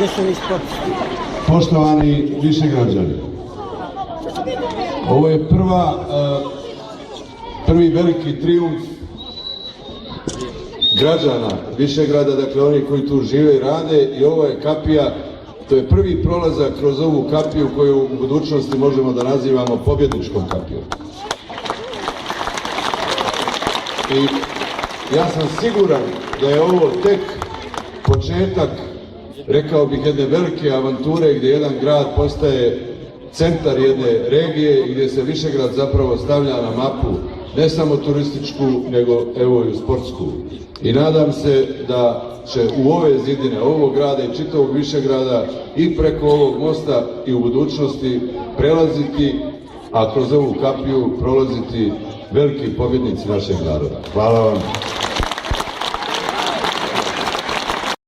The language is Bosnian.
Žešovi sportisti. Poštovani Višegrađani, ovo je prvi veliki trijumf građana Višegrada, dakle oni koji tu žive i rade, i ovo je kapija, to je prvi prolazak kroz ovu kapiju koju u budućnosti možemo da nazivamo pobjedničkom kapijom. I ja sam siguran da je ovo tek početak, rekao bih, jedne velike avanture gdje jedan grad postaje centar jedne regije i gdje se Višegrad zapravo stavlja na mapu, ne samo turističku, nego evo i u sportsku. I nadam se da će u ove zidine ovog grada i čitavog Višegrada i preko ovog mosta i u budućnosti prelaziti, a kroz ovu kapiju prolaziti veliki pobjednici našeg naroda. Hvala vam.